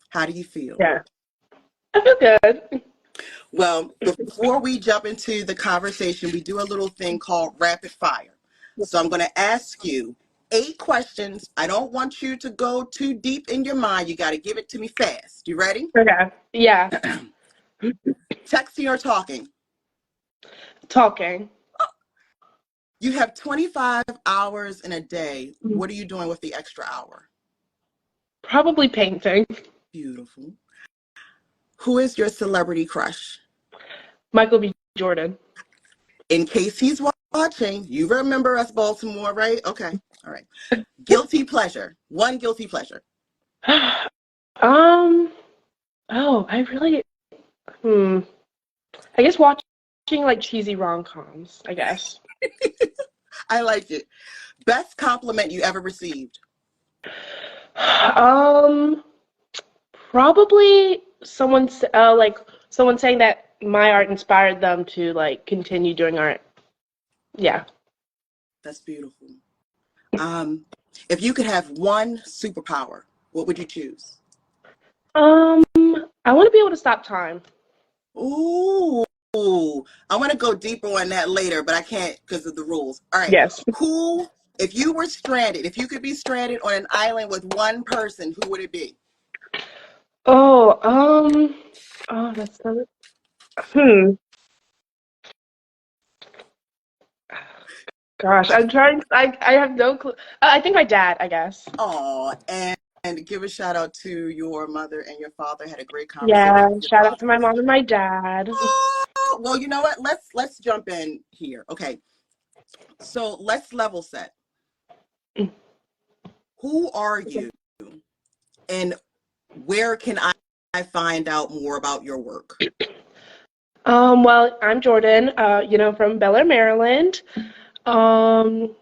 How do you feel? Yeah. I feel good. Well, before we jump into the conversation, we do a little thing called rapid fire. So I'm going to ask you 8 questions. I don't want you to go too deep in your mind. You got to give it to me fast. You ready? Okay. Yeah. Texting or talking? Talking. You have 25 hours in a day. What are you doing with the extra hour? Probably painting. Beautiful. Who is your celebrity crush? Michael B. Jordan. In case he's watching, you remember us, Baltimore, right? Okay. All right. Guilty pleasure. One guilty pleasure. um. Oh, I really. Hmm. I guess watching like cheesy rom-coms. I guess. I like it. Best compliment you ever received? Um. Probably someone saying that my art inspired them to like continue doing art. Yeah. That's beautiful. Um, if you could have one superpower, what would you choose? Um. I want to be able to stop time. Ooh, I want to go deeper on that later, but I can't because of the rules. All right. Yes. Who, if you were stranded, if you could be stranded on an island with one person, who would it be? Oh. Oh, that's so. Hmm. Gosh, I'm trying. I have no clue. I think my dad, I guess. Oh, and give a shout out to your mother and your father. Had a great conversation Yeah, with your shout out to father. my mom and my dad. Oh, well, you know what? Let's jump in here. Okay. So let's level set. Who are you and where can I find out more about your work? Well, I'm Jordyn, from Bel Air, Maryland. Um,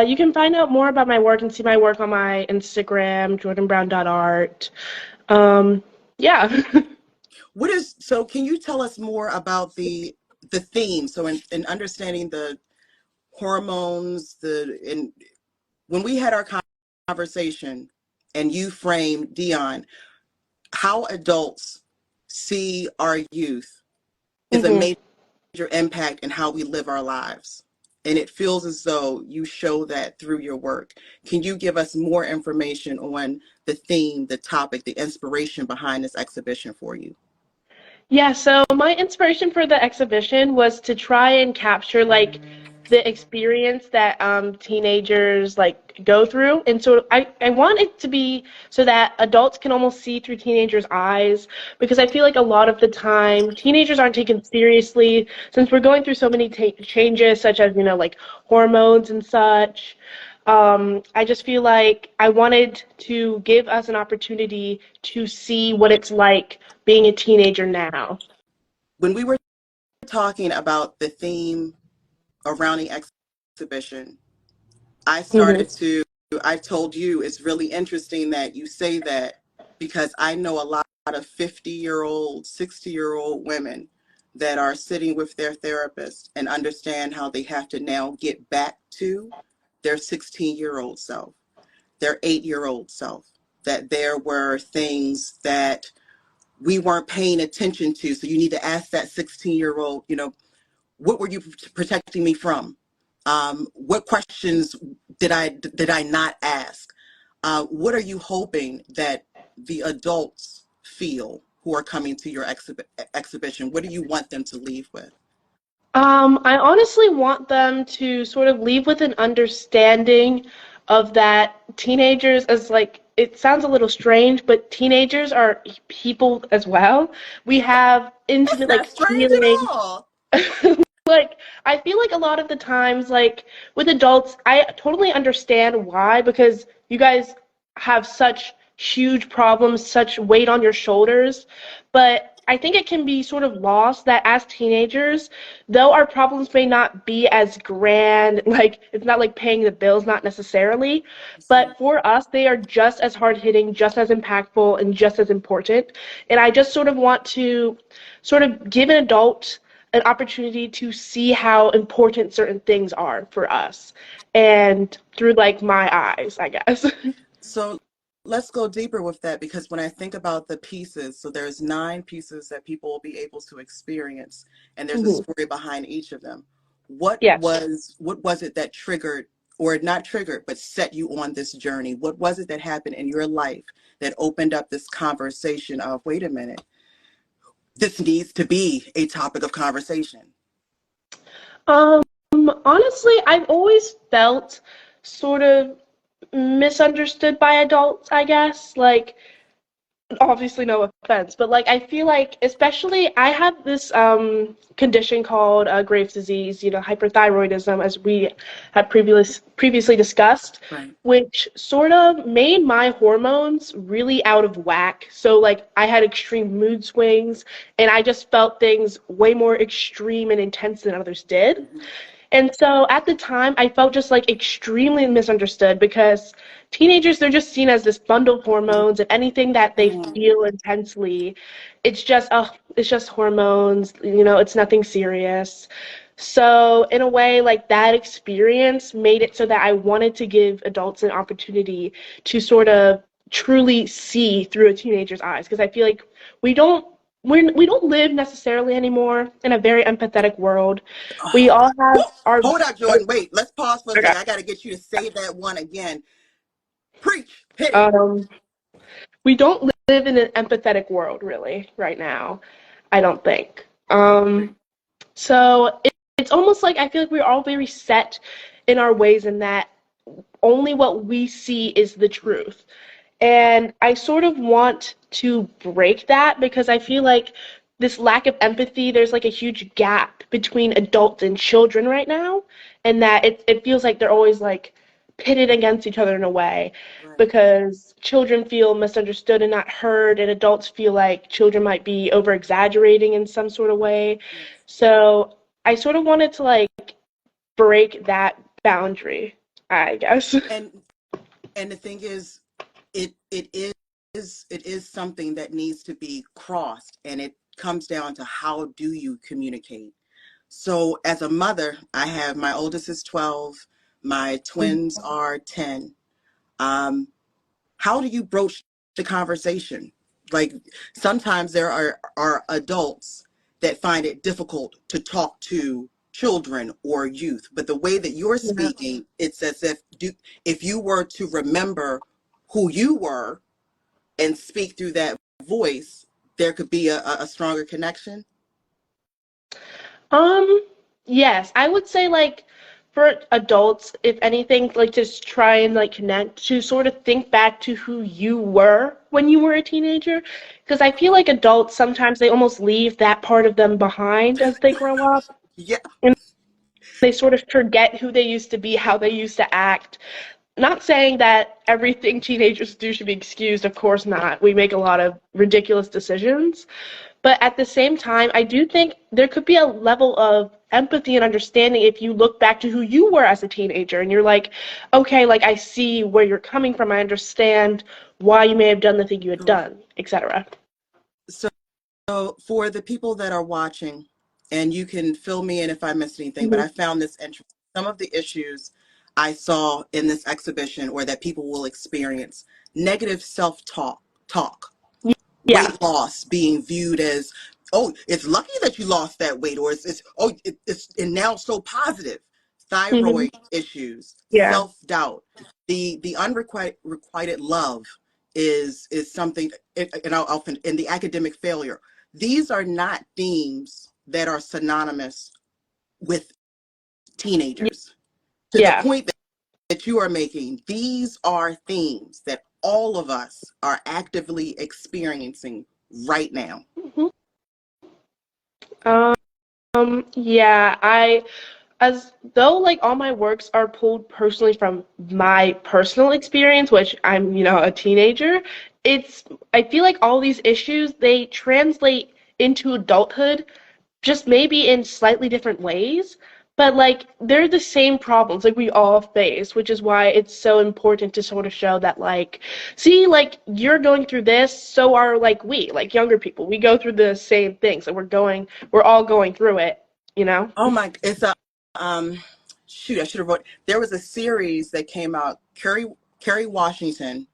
you can find out more about my work and see my work on my Instagram, jordynbrown.art. Um, yeah. So can you tell us more about the theme? So in understanding the hormones, and when we had our conversation and you framed Dion, how adults see our youth is a hmm major impact in how we live our lives. And it feels as though you show that through your work. Can you give us more information on the theme, the topic, the inspiration behind this exhibition for you? Yeah, so my inspiration for the exhibition was to try and capture like the experience that teenagers like go through. And so I want it to be so that adults can almost see through teenagers' eyes because I feel like a lot of the time teenagers aren't taken seriously since we're going through so many changes such as, like hormones and such. I just feel like I wanted to give us an opportunity to see what it's like being a teenager now. When we were talking about the theme around the exhibition, I hmm started to, I told you it's really interesting that you say that because I know a lot of 50-year-old, 60-year-old women that are sitting with their therapist and understand how they have to now get back to their 16-year-old self, their 8-year-old self, that there were things that we weren't paying attention to. So you need to ask that 16-year-old, what were you protecting me from? What questions did I not ask? What are you hoping that the adults feel who are coming to your exhibition? What do you want them to leave with? I honestly want them to sort of leave with an understanding of that teenagers as like it sounds a little strange, but teenagers are people as well. We have That's intimate not like strange at feelings. all. Like, I feel like a lot of the times, like with adults, I totally understand why, because you guys have such huge problems, such weight on your shoulders. But I think it can be sort of lost that as teenagers, though our problems may not be as grand, like it's not like paying the bills, not necessarily, but for us, they are just as hard hitting, just as impactful, and just as important. And I just sort of want to sort of give an adult an opportunity to see how important certain things are for us and through like my eyes, I guess. So let's go deeper with that, because when I think about the pieces, so there's 9 pieces that people will be able to experience, and there's a Hmm. story behind each of them. Yes. What was it that triggered, or not triggered, but set you on this journey? What was it that happened in your life that opened up this conversation of, wait a minute, this needs to be a topic of conversation? Um, Honestly, I've always felt sort of misunderstood by adults, I guess. Like, obviously no offense, but like I feel like especially I have this condition called Graves' disease, hyperthyroidism, as we had previously discussed, Right. which sort of made my hormones really out of whack. So like I had extreme mood swings, and I just felt things way more extreme and intense than others did. Hmm. And so at the time, I felt just like extremely misunderstood because teenagers, they're just seen as this bundle of hormones, and anything that they feel intensely, it's just hormones, it's nothing serious. So in a way, like that experience made it so that I wanted to give adults an opportunity to sort of truly see through a teenager's eyes, because I feel like we don't we don't live necessarily anymore in a very empathetic world. We Oh. all have our Hold up, Jordyn. Wait, let's pause for a okay. second. I got to get you to say that one again. Preach. Hit it. um we don't live in an empathetic world really right now, I don't think. So it's almost like I feel like we're all very set in our ways, in that only what we see is the truth. And I sort of want to break that, because I feel like this lack of empathy, there's like a huge gap between adults and children right now, and that it feels like they're always like pitted against each other in a way, Right. because children feel misunderstood and not heard, and adults feel like children might be over exaggerating in some sort of way. Yes. So I sort of wanted to like break that boundary, I guess. And the thing is, it is something that needs to be crossed, and it comes down to, how do you communicate? So as a mother, I have, my oldest is 12, my twins are 10. Um, how do you broach the conversation? Like, sometimes there are adults that find it difficult to talk to children or youth, but the way that you're Yeah. speaking, it's as if you were to remember who you were and speak through that voice, there could be a stronger connection. Um, yes, I would say like for adults, if anything, like just try and like connect to sort of think back to who you were when you were a teenager. Because I feel like adults sometimes they almost leave that part of them behind as they grow up. Yeah. And they sort of forget who they used to be, how they used to act. Not saying that everything teenagers do should be excused, of course not. We make a lot of ridiculous decisions. But at the same time, I do think there could be a level of empathy and understanding if you look back to who you were as a teenager and you're like, okay, like I see where you're coming from. I understand why you may have done the thing you had Correct. done, etc. So, for the people that are watching, and you can fill me in if I missed anything, but Mm-hmm. I found this interesting. Some of the issues I saw in this exhibition, or that people will experience: negative talk, Yeah. weight loss being viewed as, oh, it's lucky that you lost that weight, or it's and now so positive. Mm-hmm. Thyroid issues, Yeah. self-doubt, the unrequited love is something, and I'll often in the academic failure. These are not themes that are synonymous with teenagers. To the Yeah. point that you are making, these are themes that all of us are actively experiencing right now. Mm-hmm. Yeah, as though like all my works are pulled personally from my personal experience, which I'm, a teenager, it's I feel like all these issues they translate into adulthood, just maybe in slightly different ways, but like they're the same problems like we all face, which is why it's so important to sort of show that like, see, like you're going through this, so are like we, like younger people. We go through the same things, and we're all going through it, you know? Oh my, it's a um shoot, I should have wrote. There was a series that came out. Kerry Washington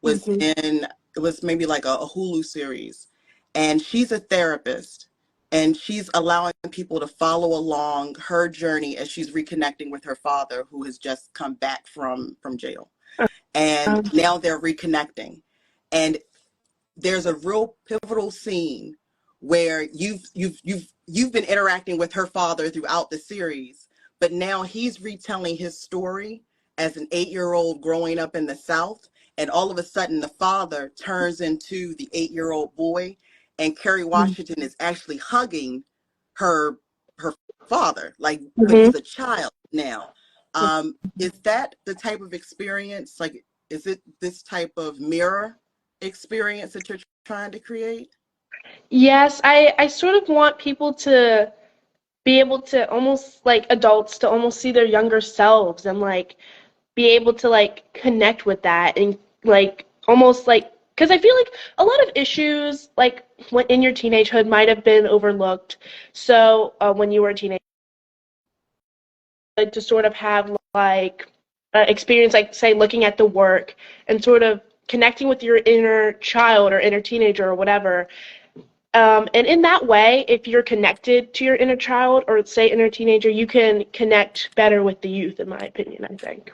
was Mhm. in, it was maybe like a Hulu series. And she's a therapist, and she's allowing people to follow along her journey as she's reconnecting with her father, who has just come back from jail. And Um, now they're reconnecting. And there's a real pivotal scene where you've been interacting with her father throughout the series, but now he's retelling his story as an 8-year-old growing up in the South, and all of a sudden the father turns into the 8-year-old boy, and Kerry Washington is actually hugging her father, like, but mhm. he's a child now. Is that the type of experience, like, is it this type of mirror experience that you're trying to create? Yes, I sort of want people to be able to almost like adults to almost see their younger selves and like be able to like connect with that and like almost like because I feel like a lot of issues like when in your teenagehood might have been overlooked. So when you were a teenager, like, to sort of have like experience like say looking at the work and sort of connecting with your inner child or inner teenager or whatever. And in that way, if you're connected to your inner child or say inner teenager, you can connect better with the youth, in my opinion, I think.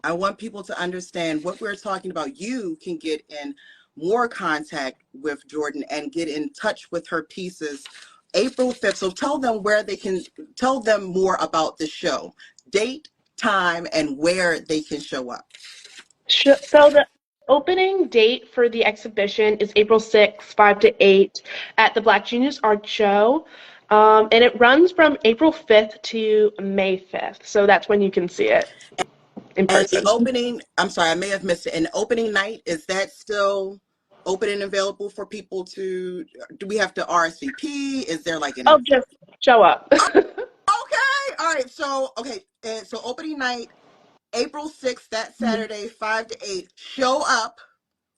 I want people to understand what we're talking about. You can get in more contact with Jordyn and get in touch with her pieces April 5th. So tell them where they can, tell them more about the show, date, time, and where they can show up. So the opening date for the exhibition is April 6th, 5 to 8 at the Black Genius Art Show. And it runs from April 5th to May 5th. So that's when you can see it in And the person. opening, I'm sorry, I may have missed it. And opening night, is that still open and available for people to, do we have to RSVP? Is there like Oh, an, just show up. okay, all right. So, okay. And so opening night, April 6th, that Saturday, 5 to 8, show up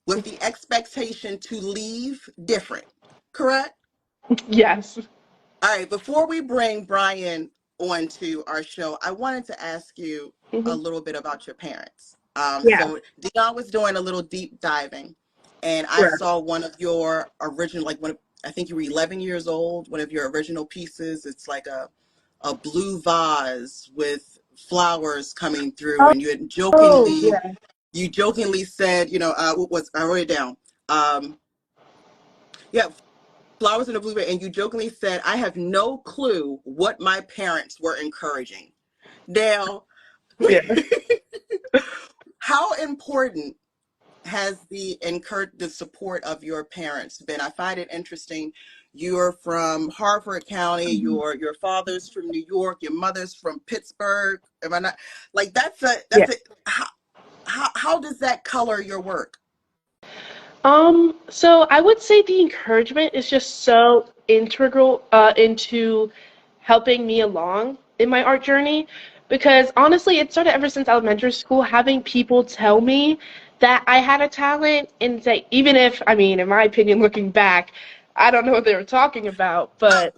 with the expectation to leave different, correct? Yes. All right, before we bring Brian onto our show, I wanted to ask you a Hmm. little bit about your parents. Yeah. So Dion was doing a little deep diving, and I Sure. saw one of your original, like I think you were 11 years old, one of your original pieces. It's like a blue vase with flowers coming through, and you had Oh, yeah. jokingly said, what was, I wrote it down. Yeah, flowers in a blueberry, and you jokingly said, I have no clue what my parents were encouraging. Now, Yeah. how important has the support of your parents been? I find it interesting. You're from Harford County, your father's from New York, your mother's from Pittsburgh. Am I not, like, Yeah. that's a how does that color your work? So I would say the encouragement is just so integral into helping me along in my art journey because honestly, it started ever since elementary school, having people tell me that I had a talent and say, even if, I mean, in my opinion, looking back, I don't know what they were talking about, but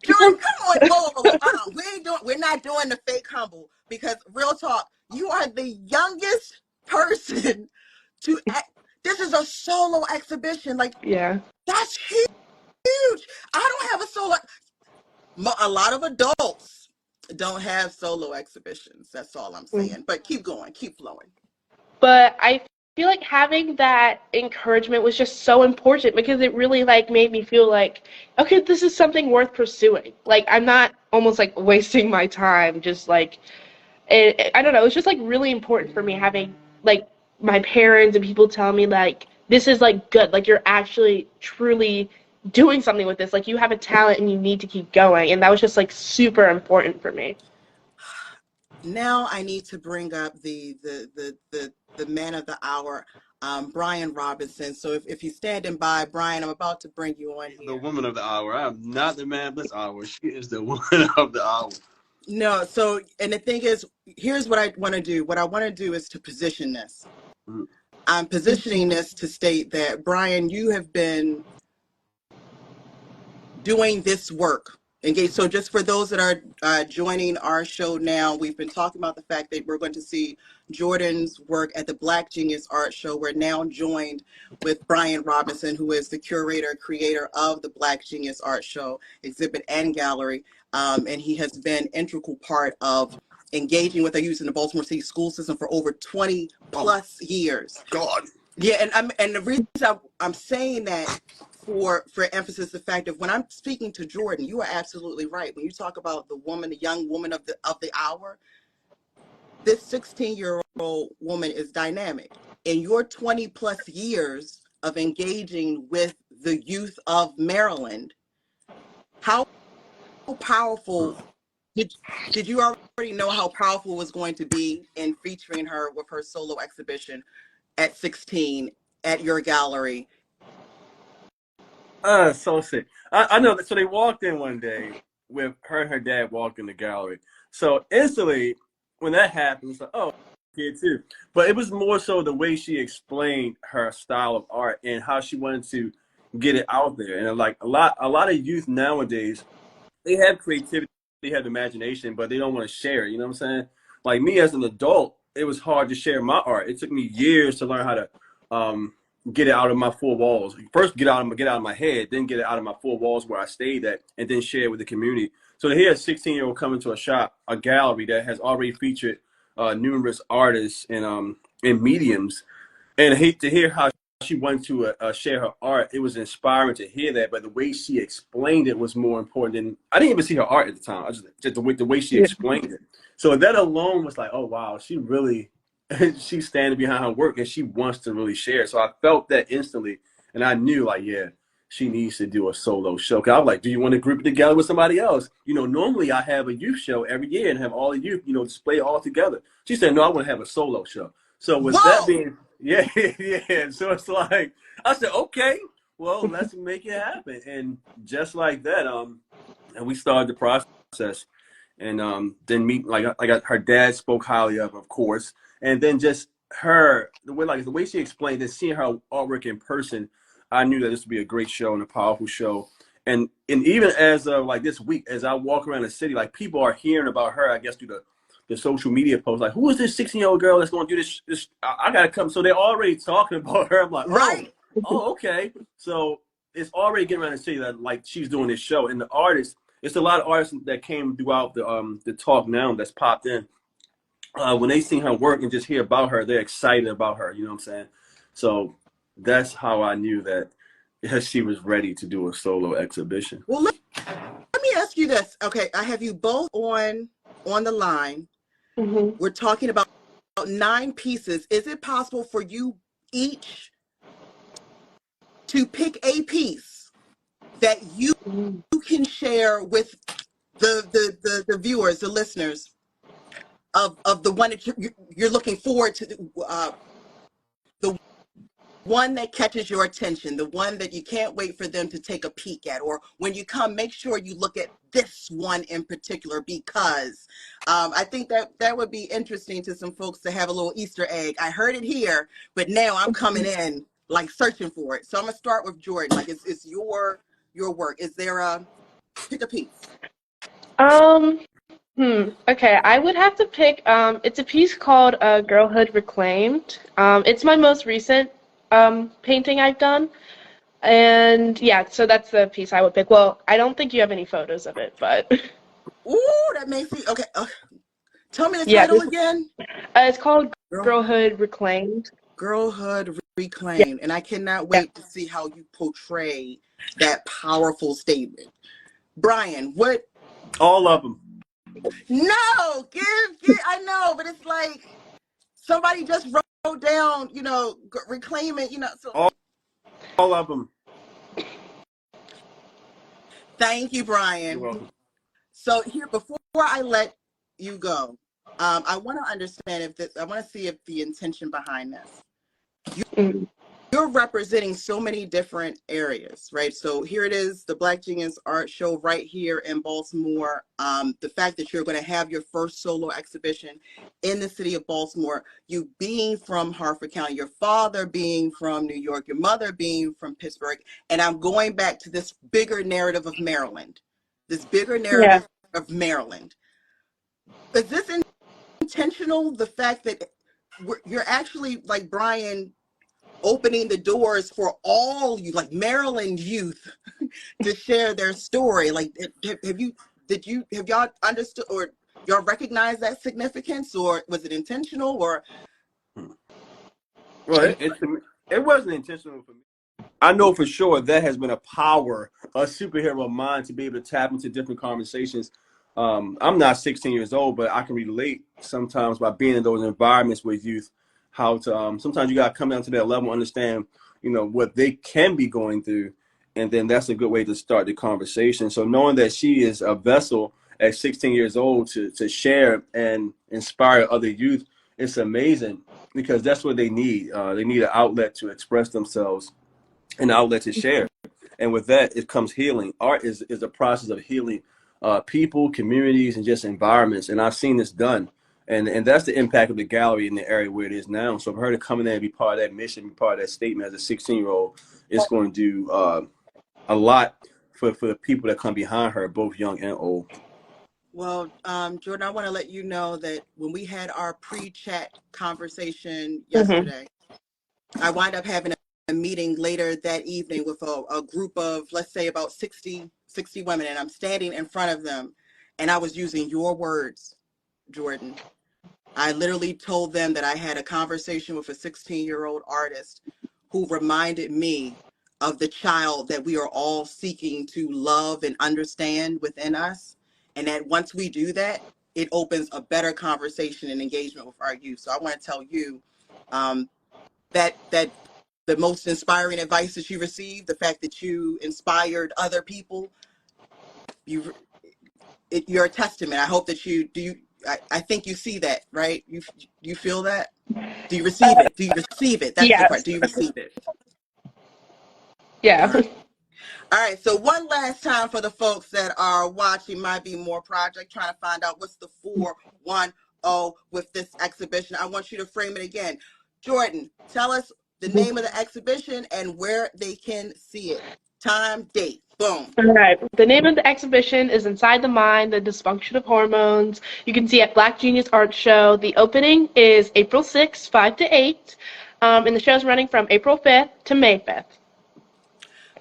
Jordan, people, come on. Whoa, whoa, whoa. We're not doing the fake humble, because real talk, you are the youngest person to, this is a solo exhibition. Like, yeah. that's huge. I don't have a solo, a lot of adults don't have solo exhibitions. That's all I'm saying. But keep going, keep flowing. But I feel like having that encouragement was just so important because it really like made me feel like, okay, this is something worth pursuing. Like I'm not almost like wasting my time just like I don't know, it's just like really important for me having like my parents and people tell me like this is like good, like you're actually truly doing something with this. Like you have a talent and you need to keep going. And that was just like super important for me. Now I need to bring up the man of the hour, Brian Robinson. So if he's standing by, Brian, I'm about to bring you on The here. woman of the hour. I am not the man of this hour. She is the woman of the hour. No, so, and the thing is, here's what I want to do. What I want to do is to position this. Mm. I'm positioning this to state that, Brian, you have been doing this work Engaged. So just for those that are joining our show now, we've been talking about the fact that we're going to see Jordyn's work at the Black Genius Art Show. We're now joined with Brian Robinson, who is the curator, creator of the Black Genius Art Show exhibit and gallery. And he has been integral part of engaging with our youth in the Baltimore City school system for over 20 plus years. God. Yeah, and the reason I'm saying that for emphasis, the fact of when I'm speaking to Jordyn, you are absolutely right. When you talk about the woman, the young woman of the hour, this 16-year-old woman is dynamic. In your 20 plus years of engaging with the youth of Maryland, how powerful did you already know how powerful it was going to be in featuring her with her solo exhibition at 16 at your gallery? So sick. I know that. So they walked in one day with her and her dad walked in the gallery. So instantly, when that happened, it's like, oh, kid too. But it was more so the way she explained her style of art and how she wanted to get it out there. And like a lot of youth nowadays, they have creativity, they have imagination, but they don't want to share it. You know what I'm saying? Like me as an adult, it was hard to share my art. It took me years to learn how to get it out of my four walls. First, get out of my head, then get it out of my four walls where I stayed at, and then share it with the community. So to hear a 16-year-old come into a shop, a gallery that has already featured numerous artists and mediums, and I hate to hear how she wanted to share her art. It was inspiring to hear that, but the way she explained it was more important than I didn't even see her art at the time. I just the way she explained it. So that alone was like, oh wow, she really she's standing behind her work and she wants to really share. So I felt that instantly, and I knew like, yeah, she needs to do a solo show. Cause I was like, do you want to group it together with somebody else? You know, normally I have a youth show every year and have all the youth, you know, display all together. She said, no, I want to have a solo show. So with that being, yeah. So it's like, I said, okay, well, let's make it happen. And just like that, and we started the process. And then meet, like her dad spoke highly of course. And then just her, the way she explained it, seeing her artwork in person, I knew that this would be a great show and a powerful show. And even as like this week, as I walk around the city, like people are hearing about her, I guess through the social media posts, like, who is this 16-year-old girl that's going to do this? I got to come. So they're already talking about her. I'm like, oh, okay. So it's already getting around the city that like she's doing this show. And the artists, it's a lot of artists that came throughout the talk now that's popped in. When they see her work and just hear about her, they're excited about her. You know what I'm saying? So that's how I knew that she was ready to do a solo exhibition. Well, let me ask you this. Okay, I have you both on the line. Mm-hmm. We're talking about 9 pieces. Is it possible for you each to pick a piece that you can share with the viewers, the listeners of the one that you're looking forward to, the one that catches your attention, the one that you can't wait for them to take a peek at, or when you come, make sure you look at this one in particular, because I think that would be interesting to some folks to have a little Easter egg. I heard it here, but now I'm coming in like searching for it. So I'm gonna start with Jordyn. Like, it's your work. Is there a pick a piece? Okay, I would have to pick, it's a piece called Girlhood Reclaimed. It's my most recent painting I've done. And yeah, so that's the piece I would pick. Well, I don't think you have any photos of it, but. Ooh, that makes me, okay. Tell me the title again. It's called Girlhood Reclaimed. Girlhood Reclaimed. And I cannot wait to see how you portray that powerful statement. Brian, what? All of them. No, give, I know, but it's like somebody just wrote down, you know, reclaim it, you know. So all of them. Thank you, Brian. You're welcome. So here, before I let you go, I want to understand I want to see if the intention behind this. You're representing so many different areas, right? So here it is, the Black Genius Art Show right here in Baltimore. The fact that you're going to have your first solo exhibition in the city of Baltimore, you being from Harford County, your father being from New York, your mother being from Pittsburgh, and I'm going back to this bigger narrative of Maryland. this bigger Yeah. narrative of Maryland. Is this intentional? The fact that you're actually, like Brian, opening the doors for all you, like Maryland youth, to share their story. Like, have y'all understood, or y'all recognize that significance, or was it intentional, or? Well, it wasn't intentional for me. I know for sure that has been a power, a superhero mind to be able to tap into different conversations. I'm not 16 years old, but I can relate sometimes by being in those environments with youth, how to sometimes you got to come down to that level, understand, what they can be going through. And then that's a good way to start the conversation. So knowing that she is a vessel at 16 years old to share and inspire other youth, it's amazing because that's what they need. They need an outlet to express themselves, an outlet to share. And with that, it comes healing. Art is a process of healing people, communities, and just environments. And I've seen this done. And that's the impact of the gallery in the area where it is now. So for her to come in there and be part of that mission, be part of that statement as a 16-year-old, it's going to do a lot for the people that come behind her, both young and old. Well, Jordyn, I want to let you know that when we had our pre-chat conversation yesterday, I wound up having a meeting later that evening with a group of, let's say, about 60 women, and I'm standing in front of them, and I was using your words, Jordyn. I literally told them that I had a conversation with a 16-year-old artist who reminded me of the child that we are all seeking to love and understand within us. And that once we do that, it opens a better conversation and engagement with our youth. So I want to tell you that the most inspiring advice that you received, the fact that you inspired other people, you're a testament. I hope that you do. I think you see that, right? You feel that? Do you receive it? Do you receive it? That's the Yes. question. Do you receive it? Yeah. All right. So one last time for the folks that are watching My Be More Project, trying to find out what's the 410 with this exhibition. I want you to frame it again. Jordyn, tell us the name of the exhibition and where they can see it. Time, date. Boom. All right. The name of the exhibition is Inside the Mind, the Dysfunction of Hormones. You can see at Black Genius Art Show. The opening is April 6th, 5 to 8. And the show's running from April 5th to May 5th.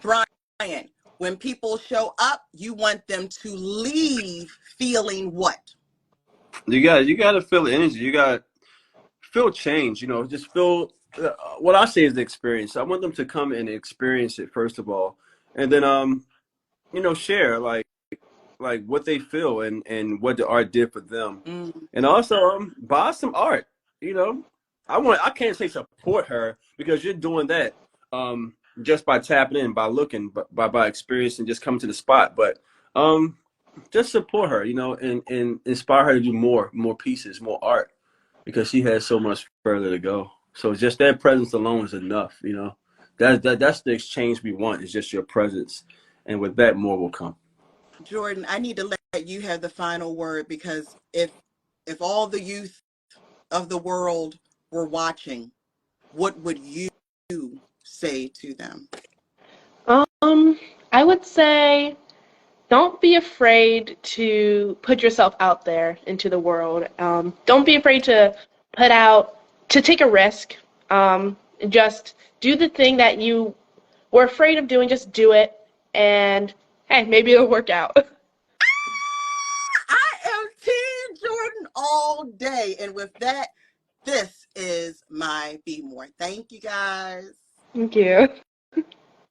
Brian, when people show up, you want them to leave feeling what? You got to feel the energy. You got to feel change. Just feel what I say is the experience. I want them to come and experience it first of all, and then share like what they feel and what the art did for them, and also buy some art. I can't say support her because you're doing that just by tapping in, by looking, by experiencing, just coming to the spot, but just support her, and inspire her to do more pieces, more art, because she has so much further to go. So just that presence alone is enough. That's the exchange we want, is just your presence, and with that, more will come. Jordyn, I need to let you have the final word, because if all the youth of the world were watching, what would you say to them? I would say don't be afraid to put yourself out there into the world. Don't be afraid to take a risk. Just do the thing that you were afraid of doing. Just do it, and hey, maybe it'll work out. I am Team Jordyn all day. And with that, this is My Be More. Thank you, guys. Thank you.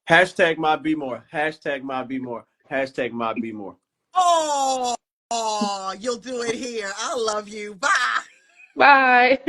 Hashtag my be more. Hashtag my be more. Hashtag my be more. Oh, you'll do it here. I love you. Bye. Bye.